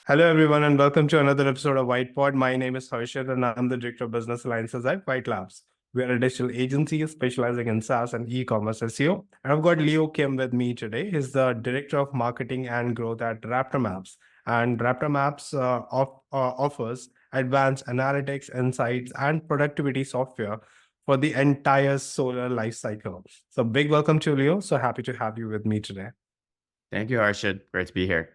Hello, everyone, and welcome to another episode of Whitepod. My name is Harshit, and I'm the Director of Business Alliances at White Labs. We are a digital agency specializing in SaaS and e-commerce SEO. And I've got Leo Kim with me today. He's the Director of Marketing and Growth at Raptor Maps. And Raptor Maps offers advanced analytics, insights, and productivity software for the entire solar lifecycle. So big welcome to Leo. So happy to have you with me today. Thank you, Harshit. Great to be here.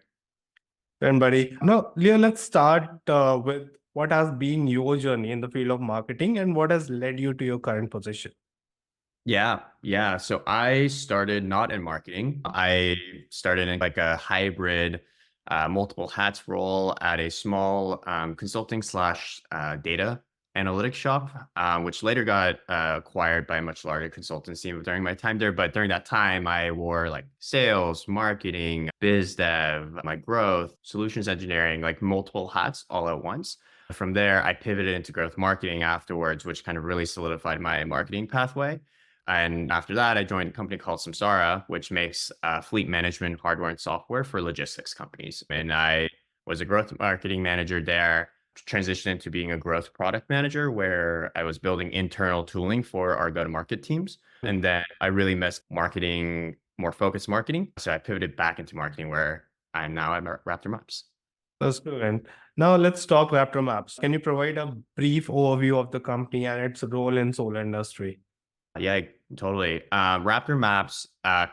Then, buddy. Now, Leo, let's start with what has been your journey in the field of marketing and what has led you to your current position. Yeah. So I started not in marketing. I started in like a hybrid, multiple hats role at a small consulting slash data analytics shop, which later got acquired by a much larger consultancy during my time there. But during that time, I wore like sales, marketing, biz dev, my growth, solutions engineering, like multiple hats all at once. From there, I pivoted into growth marketing afterwards, which kind of really solidified my marketing pathway. And after that, I joined a company called Samsara, which makes fleet management hardware and software for logistics companies. And I was a growth marketing manager there, transitioned into being a growth product manager, where I was building internal tooling for our go-to-market teams. And then I really missed marketing, more focused marketing. So I pivoted back into marketing, where I'm now at Raptor Maps. That's brilliant. Now, let's talk Raptor Maps. Can you provide a brief overview of the company and its role in solar industry? Yeah, totally. Raptor Maps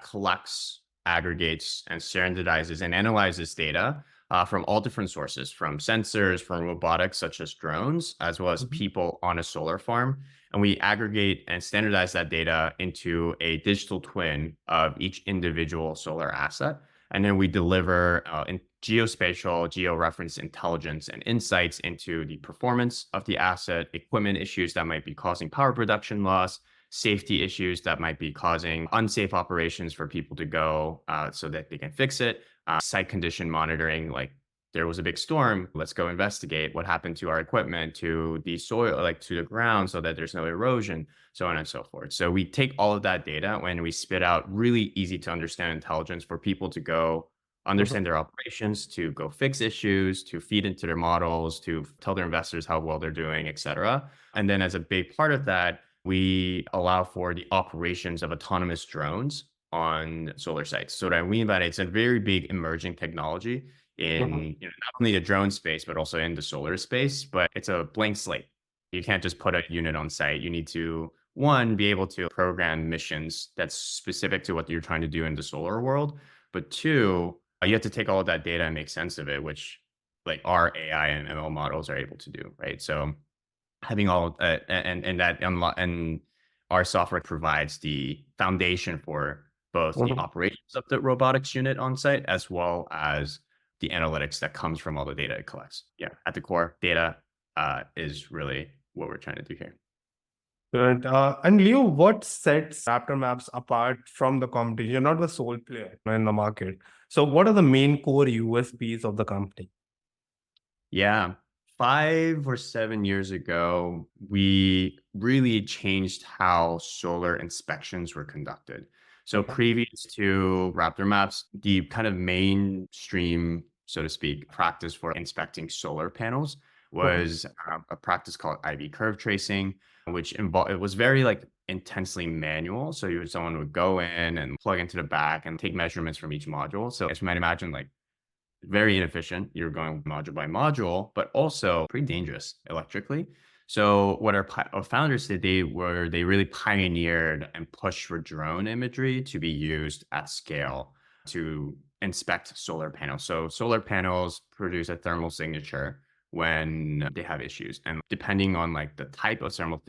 collects, aggregates, and standardizes and analyzes data from all different sources, from sensors, from robotics such as drones, as well as people on a solar farm. And we aggregate and standardize that data into a digital twin of each individual solar asset. And then we deliver in geospatial, geo-reference intelligence and insights into the performance of the asset, equipment issues that might be causing power production loss, safety issues that might be causing unsafe operations for people to go so that they can fix it, site condition monitoring, like there was a big storm, let's go investigate what happened to our equipment, to the soil, like to the ground so that there's no erosion, so on and so forth. So we take all of that data and we spit out really easy to understand intelligence for people to go understand their operations, to go fix issues, to feed into their models, to tell their investors how well they're doing, et cetera. And then as a big part of that, we allow for the operations of autonomous drones on solar sites. So what I mean by it, it's a very big emerging technology in not only the drone space, but also in the solar space. But it's a blank slate. You can't just put a unit on site. You need to, one, be able to program missions that's specific to what you're trying to do in the solar world. But two, you have to take all of that data and make sense of it, which like our AI and ML models are able to do, right? So having all and that and our software provides the foundation for both the operations of the robotics unit on site as well as the analytics that comes from all the data it collects. Yeah, at the core, data is really what we're trying to do here. Good. And Leo, what sets Raptor Maps apart from the competition? You're not the sole player in the market. So what are the main core USPs of the company? Yeah. 5 or 7 years ago, we really changed how solar inspections were conducted. So previous to Raptor Maps, the kind of mainstream, so to speak, practice for inspecting solar panels was a practice called IV curve tracing, which involved it was very like intensely manual. So someone would go in and plug into the back and take measurements from each module. So as you might imagine, like very inefficient. You're going module by module, but also pretty dangerous electrically. So what our founders did, they really pioneered and pushed for drone imagery to be used at scale to inspect solar panels. So solar panels produce a thermal signature when they have issues. And depending on like the type of thermal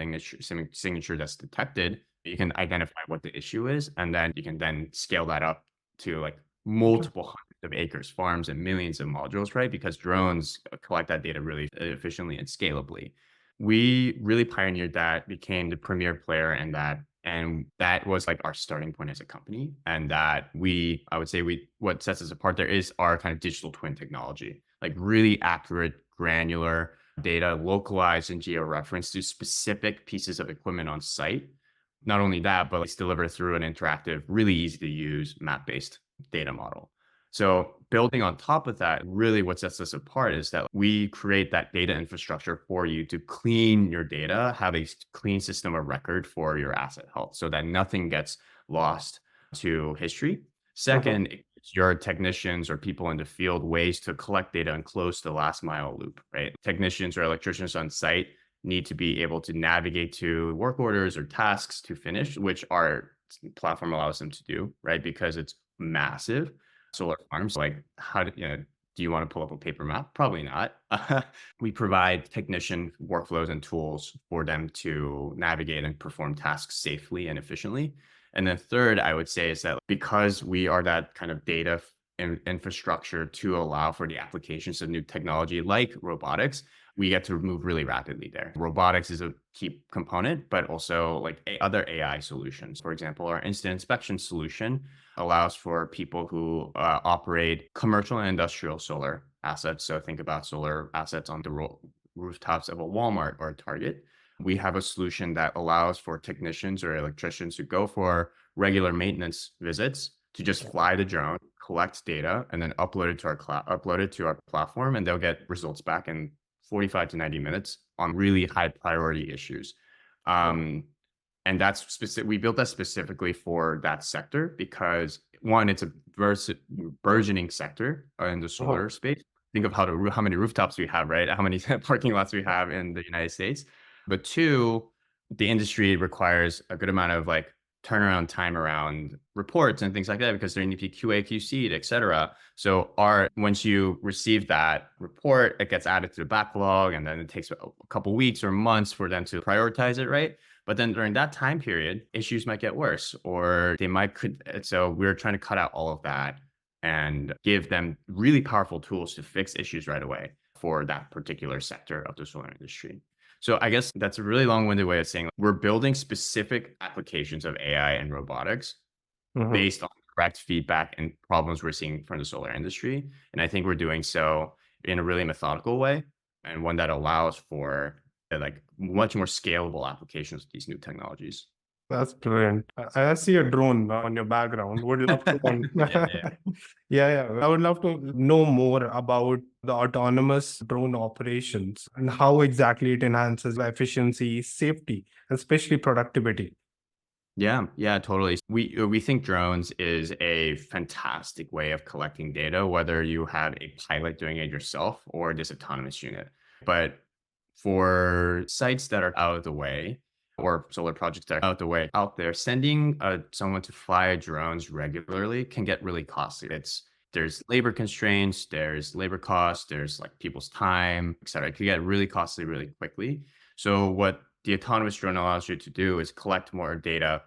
signature that's detected, you can identify what the issue is. And then you can then scale that up to like multiple hundreds of acres, farms, and millions of modules, right? Because drones collect that data really efficiently and scalably. We really pioneered that, became the premier player in that. And that was like our starting point as a company. And that I would say what sets us apart there is our kind of digital twin technology, like really accurate, granular data localized and geo-referenced to specific pieces of equipment on site. Not only that, but it's delivered through an interactive, really easy to use map-based data model. So building on top of that, really what sets us apart is that we create that data infrastructure for you to clean your data, have a clean system of record for your asset health so that nothing gets lost to history. Mhm. Second, it gives your technicians or people in the field ways to collect data and close the last mile loop, right? Technicians or electricians on site need to be able to navigate to work orders or tasks to finish, which our platform allows them to do, right? Because it's massive. Solar farms, like do you want to pull up a paper map? Probably not. We provide technician workflows and tools for them to navigate and perform tasks safely and efficiently. And then third, I would say is that because we are that kind of data infrastructure to allow for the applications of new technology like robotics, we get to move really rapidly there. Robotics is a key component, but also like other AI solutions. For example, our instant inspection solution allows for people who operate commercial and industrial solar assets. So think about solar assets on the rooftops of a Walmart or a Target. We have a solution that allows for technicians or electricians who go for regular maintenance visits to just fly the drone, collect data, and then upload it to our platform, and they'll get results back in 45 to 90 minutes on really high priority issues. And that's specific. We built that specifically for that sector because one, it's a burgeoning sector in the Mhm. solar space. Think of how many rooftops we have, right? How many parking lots we have in the United States. But two, the industry requires a good amount of like turnaround time around reports and things like that because they need to be QA, QC'd, et cetera. So once you receive that report, it gets added to the backlog, and then it takes a couple weeks or months for them to prioritize it, right? But then during that time period, issues might get worse, or so we're trying to cut out all of that and give them really powerful tools to fix issues right away for that particular sector of the solar industry. So I guess that's a really long-winded way of saying we're building specific applications of AI and robotics Mhm. based on direct feedback and problems we're seeing from the solar industry. And I think we're doing so in a really methodical way and one that allows for like much more scalable applications of these new technologies. That's brilliant. I see a drone on your background. Would love to Yeah, yeah. yeah. I would love to know more about the autonomous drone operations and how exactly it enhances efficiency, safety, and especially productivity. Yeah, yeah, totally. We think drones is a fantastic way of collecting data, whether you have a pilot doing it yourself or this autonomous unit. But for sites that are out of the way or solar projects that are out of the way out there, sending someone to fly drones regularly can get really costly. There's labor constraints, there's labor costs, there's like people's time, et cetera. It can get really costly really quickly. So what the autonomous drone allows you to do is collect more data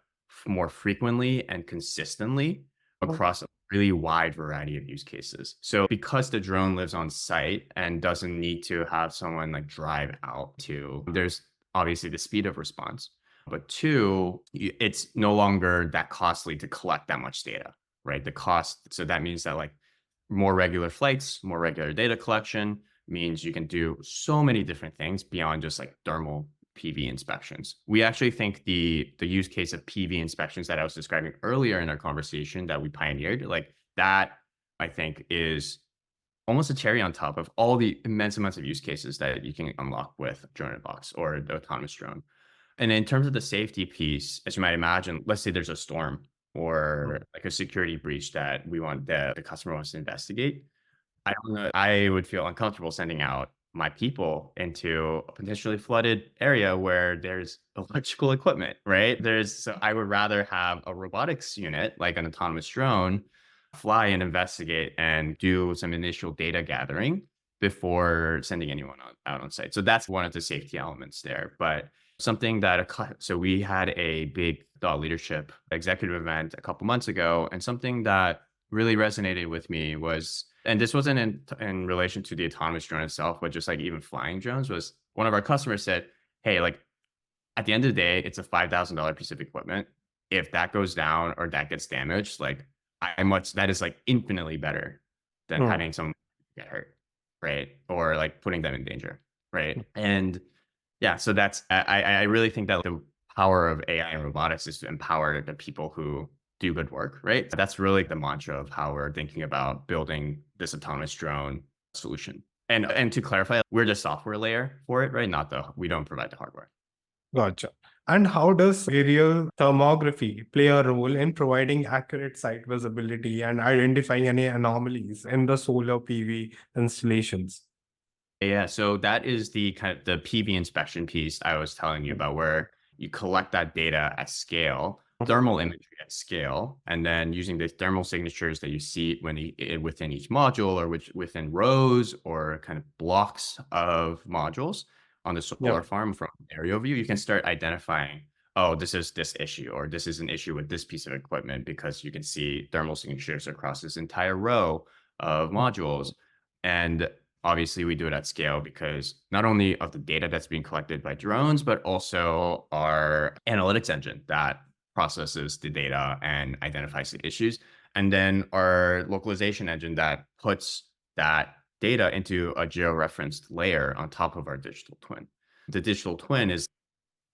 more frequently and consistently across a really wide variety of use cases. So because the drone lives on site and doesn't need to have someone like drive out to, there's obviously the speed of response. But two, it's no longer that costly to collect that much data, right? The cost. So that means that like more regular flights, more regular data collection means you can do so many different things beyond just like thermal PV inspections. We actually think the use case of PV inspections that I was describing earlier in our conversation that we pioneered, like that, I think is almost a cherry on top of all the immense amounts of use cases that you can unlock with Drone in a Box or the autonomous drone. And in terms of the safety piece, as you might imagine, let's say there's a storm or like a security breach that the customer wants to investigate. I don't know. I would feel uncomfortable sending out my people into a potentially flooded area where there's electrical equipment, right? So I would rather have a robotics unit, like an autonomous drone, fly and investigate and do some initial data gathering before sending anyone out on site. So that's one of the safety elements there. But something so we had a big thought leadership executive event a couple months ago, and something that really resonated with me was, and this wasn't in relation to the autonomous drone itself, but just like even flying drones, was one of our customers said, hey, like at the end of the day, it's a $5,000 piece of equipment. If that goes down or that gets damaged, like that is like infinitely better than Mhm. having someone get hurt, right? Or like putting them in danger, right? And yeah, so I really think that the power of AI and robotics is to empower the people who do good work, right? That's really the mantra of how we're thinking about building this autonomous drone solution. And to clarify, we're the software layer for it, right? We don't provide the hardware. Gotcha. And how does aerial thermography play a role in providing accurate site visibility and identifying any anomalies in the solar PV installations? Yeah, so that is the kind of the PV inspection piece I was telling you about, where you collect that data at scale, thermal imagery at scale, and then using the thermal signatures that you see within each module, or within rows or kind of blocks of modules on the solar Yep. farm from aerial view, you can start identifying, oh, this is this issue, or this is an issue with this piece of equipment, because you can see thermal signatures across this entire row of modules. And obviously, we do it at scale because not only of the data that's being collected by drones, but also our analytics engine that processes the data and identifies the issues. And then our localization engine that puts that data into a geo-referenced layer on top of our digital twin. The digital twin is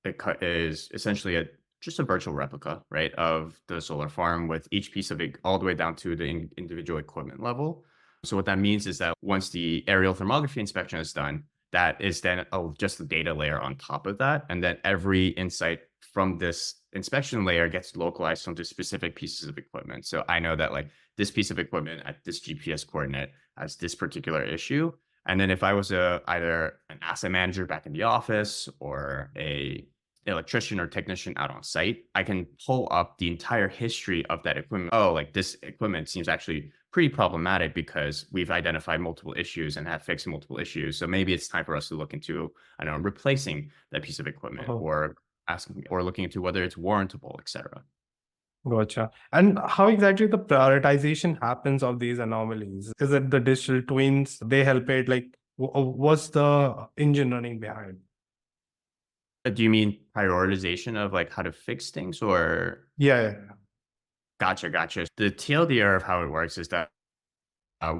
essentially just a virtual replica, right, of the solar farm, with each piece of it all the way down to the individual equipment level. So what that means is that once the aerial thermography inspection is done, that is then just the data layer on top of that. And then every insight from this inspection layer gets localized onto specific pieces of equipment. So I know that like this piece of equipment at this GPS coordinate has this particular issue. And then if I was either an asset manager back in the office or a electrician or technician out on site, I can pull up the entire history of that equipment. Oh, like this equipment seems actually pretty problematic because we've identified multiple issues and have fixed multiple issues. So maybe it's time for us to look into, I don't know, replacing that piece of equipment, Oh, or asking or looking into whether it's warrantable, etc. gotcha. And how exactly the prioritization happens of these anomalies? Is it the digital twins? They help it like what's the engine running behind? Do you mean prioritization of like how to fix things, or? Yeah, yeah, yeah. Gotcha. The TLDR of how it works is that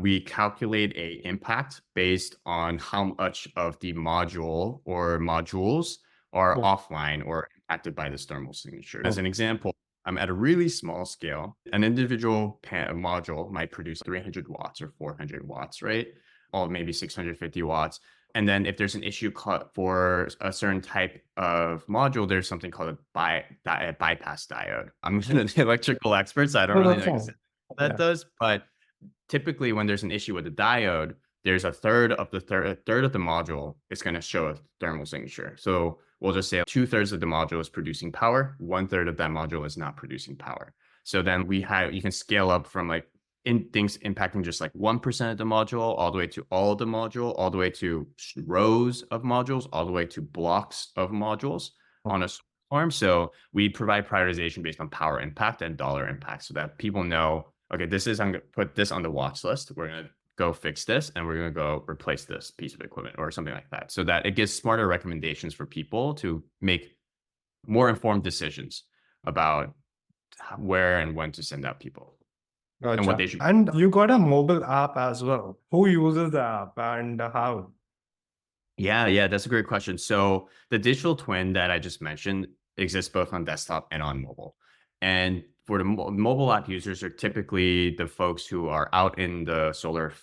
we calculate a impact based on how much of the module or modules are Oh, offline or impacted by this thermal signature. As oh, an example, I'm at a really small scale. An individual module might produce 300 watts or 400 watts, right? Or maybe 650 watts. And then if there's an issue for a certain type of module, there's something called a bypass diode. I'm not an electrical expert, so I don't no, really know that's exactly fine. what that Yeah. does, but typically when there's an issue with the diode, there's a third of the module is going to show a thermal signature. So we'll just say 2/3 of the module is producing power, 1/3 of that module is not producing power. So then you can scale up from like in things impacting just like 1% of the module, all the way to all of the module, all the way to rows of modules, all the way to blocks of modules on a farm. So we provide prioritization based on power impact and dollar impact, so that people know, okay, I'm going to put this on the watch list. We're going to go fix this, and we're going to go replace this piece of equipment or something like that, so that it gives smarter recommendations for people to make more informed decisions about where and when to send out people and what Gotcha. they should. And you got a mobile app as well. Who uses the app and how? Yeah, that's a great question. So the digital twin that I just mentioned exists both on desktop and on mobile. And for the mobile app users are typically the folks who are out in the solar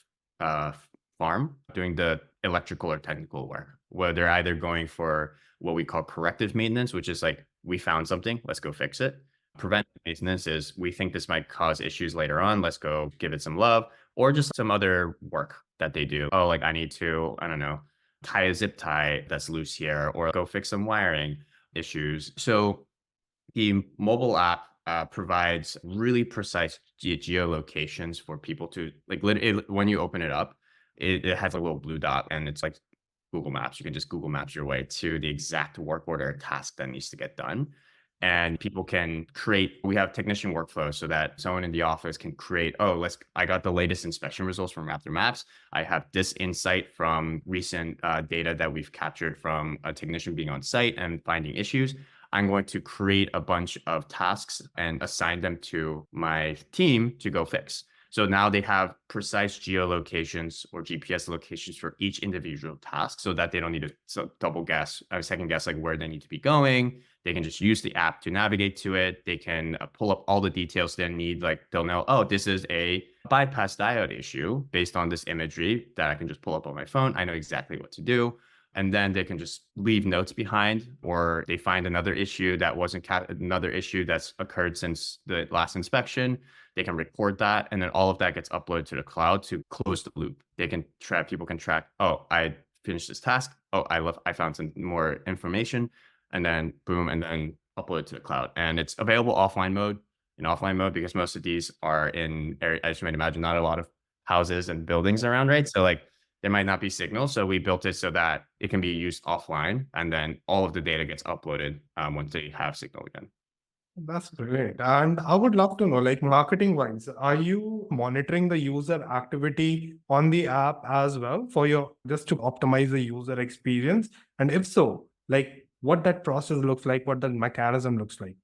uh, farm doing the electrical or technical work, where they're either going for what we call corrective maintenance, which is like, we found something, let's go fix it. Preventive maintenance is, we think this might cause issues later on, let's go give it some love, or just some other work that they do. Oh, like I need to, I don't know, tie a zip tie that's loose here, or go fix some wiring issues. So the mobile app provides really precise geolocations for people to like. When you open it up, it has a little blue dot, and it's like Google Maps. You can just Google Maps your way to the exact work order task that needs to get done. And people can we have technician workflows so that someone in the office can create, oh, I got the latest inspection results from Raptor Maps. I have this insight from recent data that we've captured from a technician being on site and finding issues. I'm going to create a bunch of tasks and assign them to my team to go fix. So now they have precise geolocations or GPS locations for each individual task, so that they don't need to second guess like where they need to be going. They can just use the app to navigate to it. They can pull up all the details they need. Like they'll know, oh, this is a bypass diode issue based on this imagery that I can just pull up on my phone. I know exactly what to do. And then they can just leave notes behind, or they find another issue that wasn't another issue that's occurred since the last inspection. They can record that, and then all of that gets uploaded to the cloud to close the loop. They can track, people can track, oh, I finished this task. Oh, I found some more information, and then boom, and then upload it to the cloud. And it's available in offline mode, because most of these are in, as you might imagine, not a lot of houses and buildings around, right? So like there might not be signal. So we built it so that it can be used offline, and then all of the data gets uploaded once they have signal again. That's great. And I would love to know, like marketing wise, are you monitoring the user activity on the app as well for your just to optimize the user experience? And if so, like what that process looks like, what the mechanism looks like?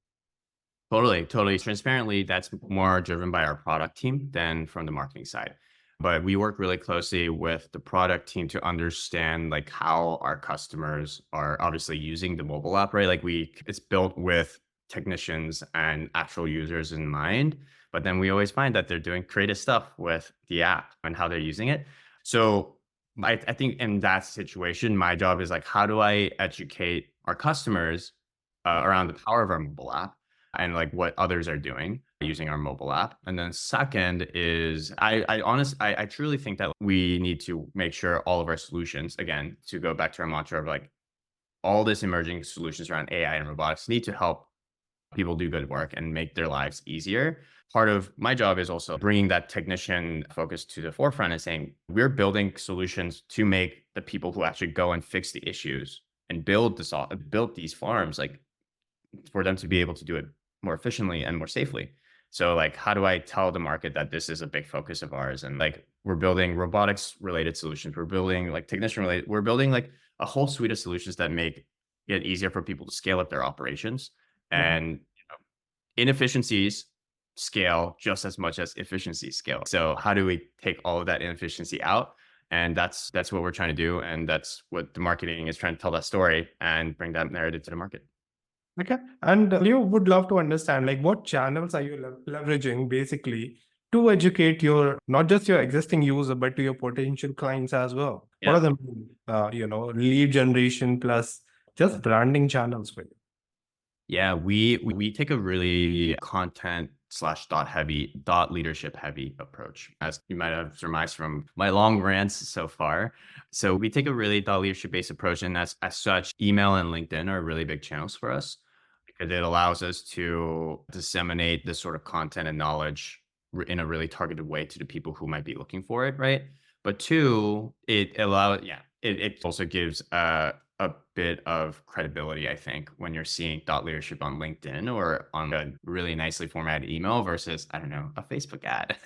Totally, totally. Transparently, that's more driven by our product team than from the marketing side. But we work really closely with the product team to understand like how our customers are obviously using the mobile app, right? Like it's built with technicians and actual users in mind. But then we always find that they're doing creative stuff with the app and how they're using it. So I think in that situation, my job is like, how do I educate our customers around the power of our mobile app and like what others are doing using our mobile app? And then second is I truly think that we need to make sure all of our solutions, again, to go back to our mantra of like all this emerging solutions around AI and robotics need to help people do good work and make their lives easier. Part of my job is also bringing that technician focus to the forefront and saying, we're building solutions to make the people who actually go and fix the issues and build these farms, like for them to be able to do it more efficiently and more safely. So like, how do I tell the market that this is a big focus of ours? And like, we're building robotics related solutions. We're building like technician related, we're building like a whole suite of solutions that make it easier for people to scale up their operations. Mhm. And inefficiencies scale just as much as efficiencies scale. So how do we take all of that inefficiency out? And that's what we're trying to do. And that's what the marketing is trying to tell that story and bring that narrative to the market. Okay. And Leo would love to understand, like, what channels are you leveraging basically to educate your, not just your existing user, but to your potential clients as well? What Yeah. are the, lead generation plus just branding channels for you? Yeah, we take a really content slash thought leadership heavy approach, as you might have surmised from my long rants so far. So we take a really thought leadership based approach, and as such, email and LinkedIn are really big channels for us because it allows us to disseminate this sort of content and knowledge in a really targeted way to the people who might be looking for it, right? But two, it also gives a bit of credibility, I think, when you're seeing thought leadership on LinkedIn or on a really nicely formatted email versus, I don't know, a Facebook ad.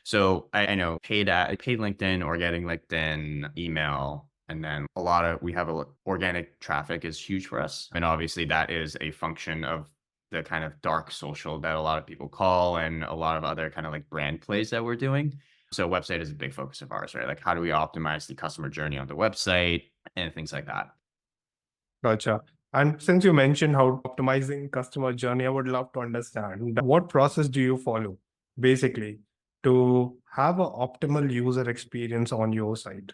So I know paid LinkedIn or getting LinkedIn email. And then we have organic traffic is huge for us. And obviously that is a function of the kind of dark social that a lot of people call and a lot of other kind of like brand plays that we're doing. So website is a big focus of ours, right? Like how do we optimize the customer journey on the website and things like that. Gotcha. And since you mentioned how optimizing customer journey, I would love to understand what process do you follow basically to have an optimal user experience on your site?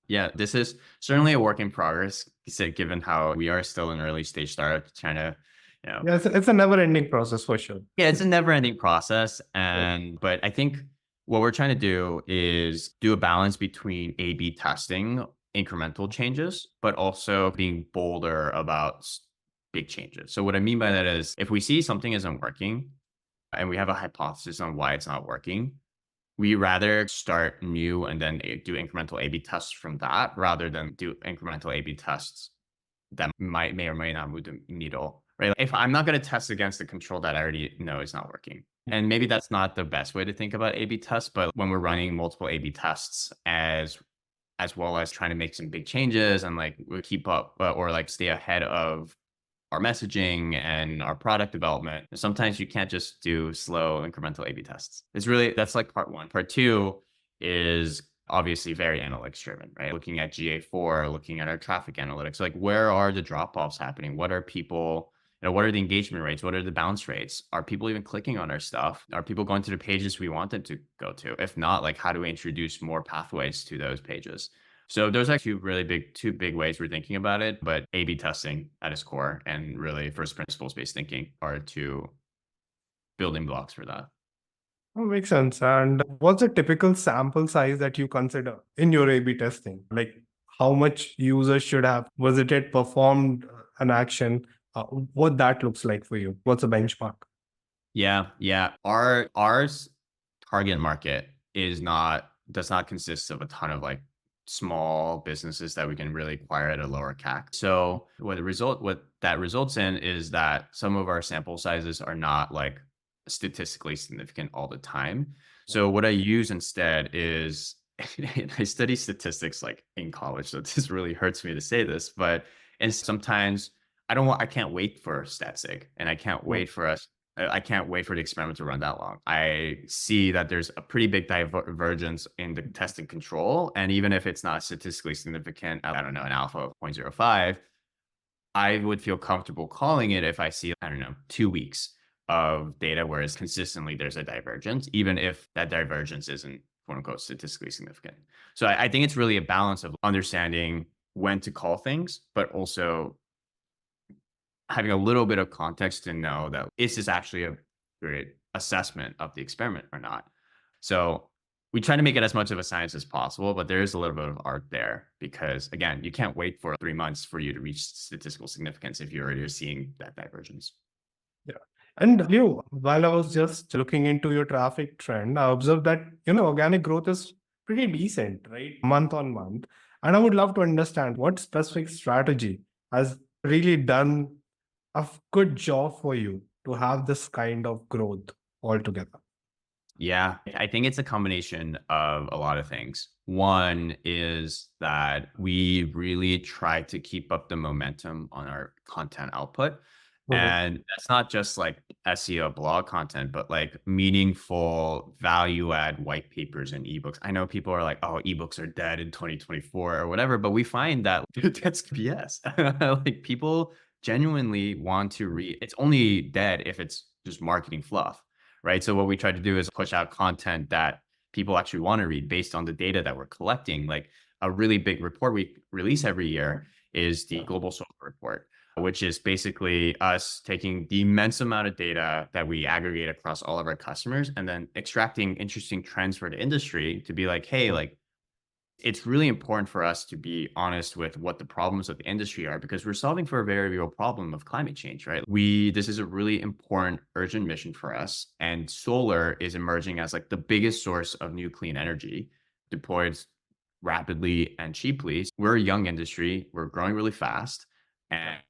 Yeah, this is certainly a work in progress, given how we are still an early stage startup trying to, you know, Yeah, it's a never ending process for sure. yeah, it's a never ending process. Yeah. But I think what we're trying to do is do a balance between A/B testing incremental changes, but also being bolder about big changes. So what I mean by that is if we see something isn't working and we have a hypothesis on why it's not working, we rather start new and then do incremental A/B tests from that rather than do incremental A/B tests that may or may not move the needle, right? If I'm not going to test against the control that I already know is not working. And maybe that's not the best way to think about A/B tests, but when we're running multiple A/B tests as well as trying to make some big changes and like we keep up or like stay ahead of our messaging and our product development, sometimes you can't just do slow incremental A/B tests. That's like part one. Part two is obviously very analytics driven, right? Looking at GA4, looking at our traffic analytics, like where are the drop offs happening? What are people, what are the engagement rates? What are the bounce rates? Are people even clicking on our stuff? Are people going to the pages we want them to go to? If not, like how do we introduce more pathways to those pages? So those are two big ways we're thinking about it, but A/B testing at its core and really first principles based thinking are two building blocks for that. Oh, makes sense. And what's a typical sample size that you consider in your A/B testing? Like how much users should have visited, performed an action, what that looks like for you? What's a benchmark? Yeah, yeah. Ours target market does not consist of a ton of like small businesses that we can really acquire at a lower CAC. So what that results in is that some of our sample sizes are not like statistically significant all the time. So what I use instead is I study statistics like in college, so this really hurts me to say this, but and sometimes I can't wait for stat sig and I can't wait for the experiment to run that long. I see that there's a pretty big divergence in the test and control. And even if it's not statistically significant, I don't know, an alpha of 0.05, I would feel comfortable calling it if I see, I don't know, 2 weeks of data, whereas consistently there's a divergence, even if that divergence isn't quote unquote statistically significant. So I think it's really a balance of understanding when to call things, but also having a little bit of context to know that is this actually a great assessment of the experiment or not. So we try to make it as much of a science as possible, but there is a little bit of art there because again, you can't wait for 3 months for you to reach statistical significance if you're already seeing that divergence. Yeah. And while I was just looking into your traffic trend, I observed that, organic growth is pretty decent, right? Month on month. And I would love to understand what specific strategy has really done a good job for you to have this kind of growth altogether. Yeah, I think it's a combination of a lot of things. One is that we really try to keep up the momentum on our content output. Mhm. And that's not just like SEO blog content, but like meaningful value add white papers and ebooks. I know people are like, oh, ebooks are dead in 2024 or whatever, but we find that that's BS. Like people genuinely want to read. It's only dead if it's just marketing fluff, right? So what we try to do is push out content that people actually want to read based on the data that we're collecting. Like a really big report we release every year is the Global Social Report, which is basically us taking the immense amount of data that we aggregate across all of our customers and then extracting interesting trends for the industry to be like, hey, like it's really important for us to be honest with what the problems of the industry are because we're solving for a very real problem of climate change, right? This is a really important urgent mission for us. And solar is emerging as like the biggest source of new clean energy deployed rapidly and cheaply. We're a young industry. We're growing really fast and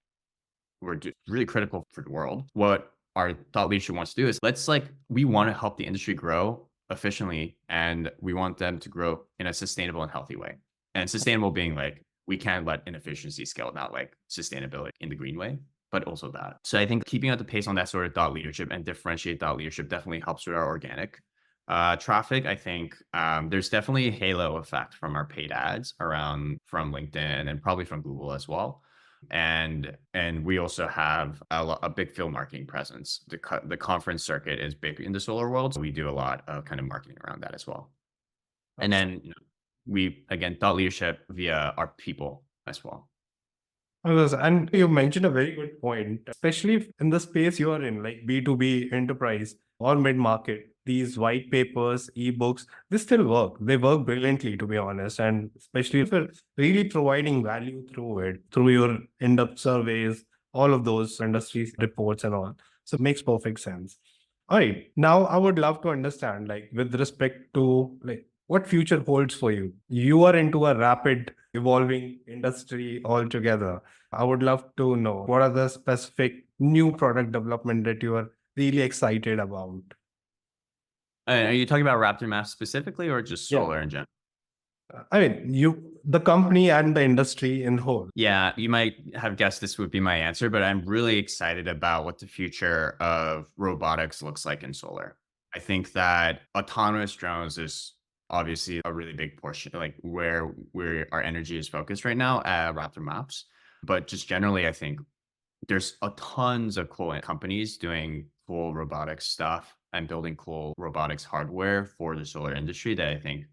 we're really critical for the world. What our thought leadership wants to do is we want to help the industry grow efficiently and we want them to grow in a sustainable and healthy way. And sustainable being like, we can't let inefficiency scale, not like sustainability in the green way, but also that. So I think keeping up the pace on that sort of thought leadership and differentiate thought leadership definitely helps with our organic traffic. I think there's definitely a halo effect from our paid ads from LinkedIn and probably from Google as well. And we also have a big field marketing presence. The conference circuit is big in the solar world, so we do a lot of kind of marketing around that as well. And then we again thought leadership via our people as well. And you mentioned a very good point, especially in the space you are in, like B2B enterprise or mid market. These white papers, ebooks, they still work. They work brilliantly, to be honest. And especially if you're really providing value through it, through your in depth surveys, all of those industry reports and all. So it makes perfect sense. All right. Now I would love to understand, like, with respect to like what future holds for you. You are into a rapid evolving industry altogether. I would love to know what are the specific new product development that you are really excited about. Are you talking about Raptor Maps specifically or just Yeah. solar in general? The company and the industry in whole. Yeah, you might have guessed this would be my answer, but I'm really excited about what the future of robotics looks like in solar. I think that autonomous drones is obviously a really big portion, like where our energy is focused right now at Raptor Maps. But just generally, I think there's a tons of cool companies doing cool robotics stuff and building cool robotics hardware for the solar industry that I think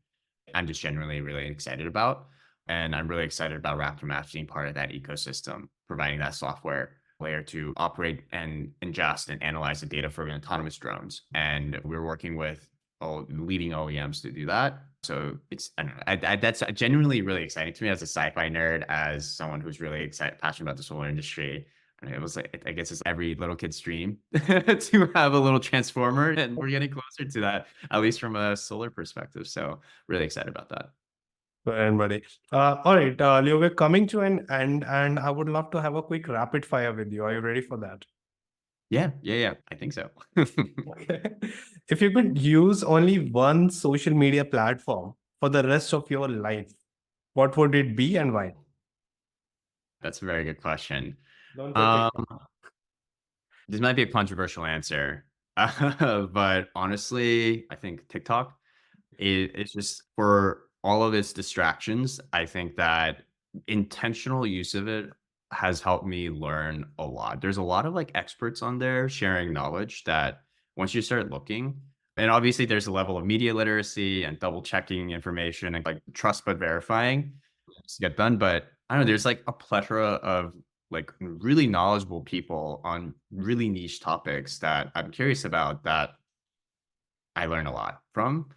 I'm just generally really excited about. And I'm really excited about Raptor Maps being part of that ecosystem, providing that software layer to operate and ingest and analyze the data for autonomous drones. And we're working with all leading OEMs to do that. So it's, I don't know, that's genuinely really exciting to me as a sci-fi nerd, as someone who's really excited, passionate about the solar industry. And it was like, I guess it's every little kid's dream to have a little transformer, and we're getting closer to that, at least from a solar perspective. So really excited about that. And buddy. All right, Leo, we're coming to an end, and I would love to have a quick rapid fire with you. Are you ready for that? Yeah. I think so. Okay. If you could use only one social media platform for the rest of your life, what would it be and why? That's a very good question. Don't say Um, TikTok. this might be a controversial answer, but honestly, I think TikTok it's just for all of its distractions. I think that intentional use of it has helped me learn a lot. There's a lot of like experts on there sharing knowledge that once you start looking, and obviously there's a level of media literacy and double checking information and like trust but verifying to get done. But I don't know, there's like a plethora of like really knowledgeable people on really niche topics that I'm curious about that I learn a lot from.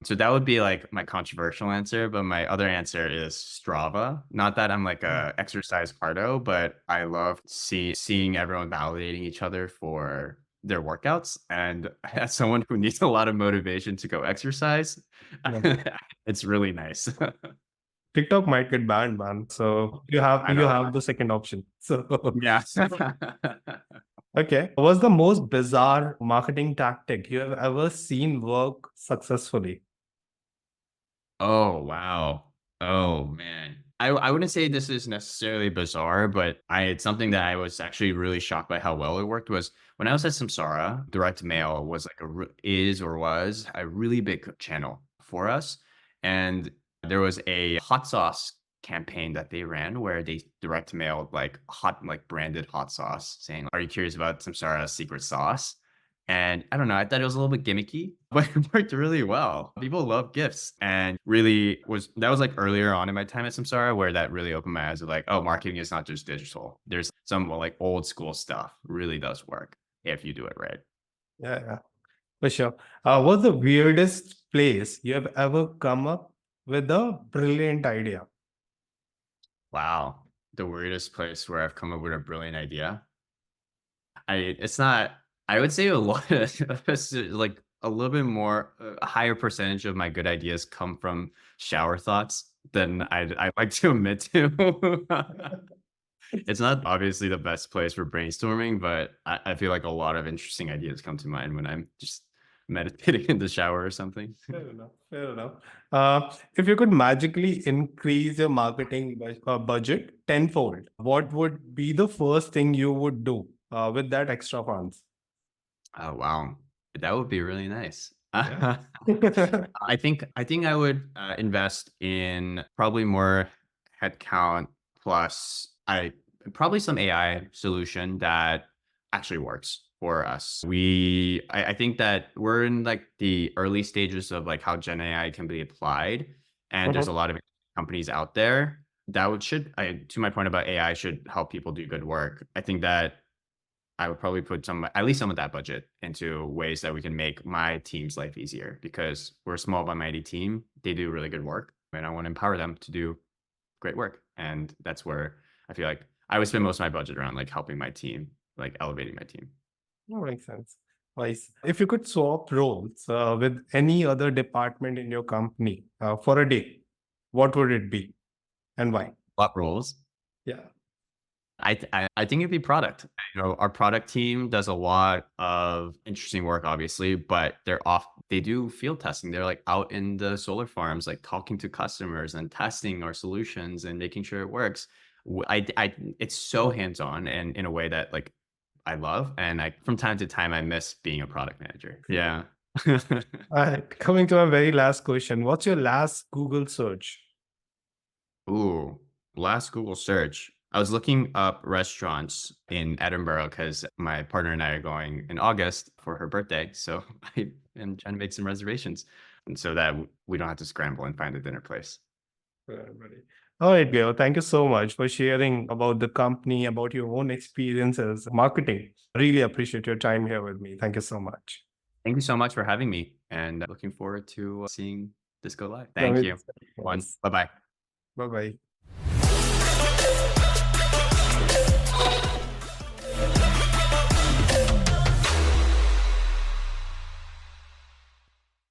So that would be like my controversial answer, but my other answer is Strava. Not that I'm like Mm. a exercise cardo, but I love seeing everyone validating each other for their workouts. And as someone who needs a lot of motivation to go exercise, Yeah. it's really nice. TikTok might get banned, man. So you have I you know. have the second option. So Yeah. okay. What's the most bizarre marketing tactic you have ever seen work successfully? Oh, wow. Oh, man. I wouldn't say this is necessarily bizarre, but it's something that I was actually really shocked by how well it worked was when I was at Samsara, direct mail was like is or was a really big channel for us. And there was a hot sauce campaign that they ran where they direct mailed like like branded hot sauce saying, "Are you curious about Samsara's secret sauce?" And I don't know, I thought it was a little bit gimmicky, but it worked really well. People love gifts, and really was that was like earlier on in my time at Samsara where that really opened my eyes of like, oh, marketing is not just digital. There's some like old school stuff really does work if you do it right. Yeah, for sure. What's the weirdest place you have ever come up with a brilliant idea? Wow. The weirdest place where I've come up with a brilliant idea. It's not, I would say a lot of like a little bit more, a higher percentage of my good ideas come from shower thoughts than I like to admit to. It's not obviously the best place for brainstorming, but I feel like a lot of interesting ideas come to mind when I'm just meditating in the shower or something. Fair enough. Fair enough. If you could magically increase your marketing budget tenfold, what would be the first thing you would do with that extra funds? Oh, wow. That would be really nice. Yeah. I think I would invest in probably more headcount plus I probably some AI solution that actually works for us. I think that we're in like the early stages of like how Gen AI can be applied, and there's a Mhm. lot of companies out there that to my point about AI should help people do good work. I think that I would probably put at least some of that budget into ways that we can make my team's life easier because we're a small but mighty team. They do really good work, and I want to empower them to do great work. And that's where I feel like I would spend most of my budget around like helping my team, like elevating my team. That makes sense. Nice. If you could swap roles with any other department in your company for a day, what would it be and why? What roles? Yeah. I think it'd be product. You know, our product team does a lot of interesting work, obviously, but they do field testing. They're like out in the solar farms, like talking to customers and testing our solutions and making sure it works. It's so hands-on and in a way that like I love. And from time to time, I miss being a product manager. Yeah. All right, coming to my very last question. What's your last Google search? Ooh, last Google search. I was looking up restaurants in Edinburgh because my partner and I are going in August for her birthday. So I am trying to make some reservations, and so that we don't have to scramble and find a dinner place. Everybody. All right, Gail. Thank you so much for sharing about the company, about your own experiences, marketing. Really appreciate your time here with me. Thank you so much. Thank you so much for having me, and looking forward to seeing this go live. Bye Thank you. One. Bye bye. bye.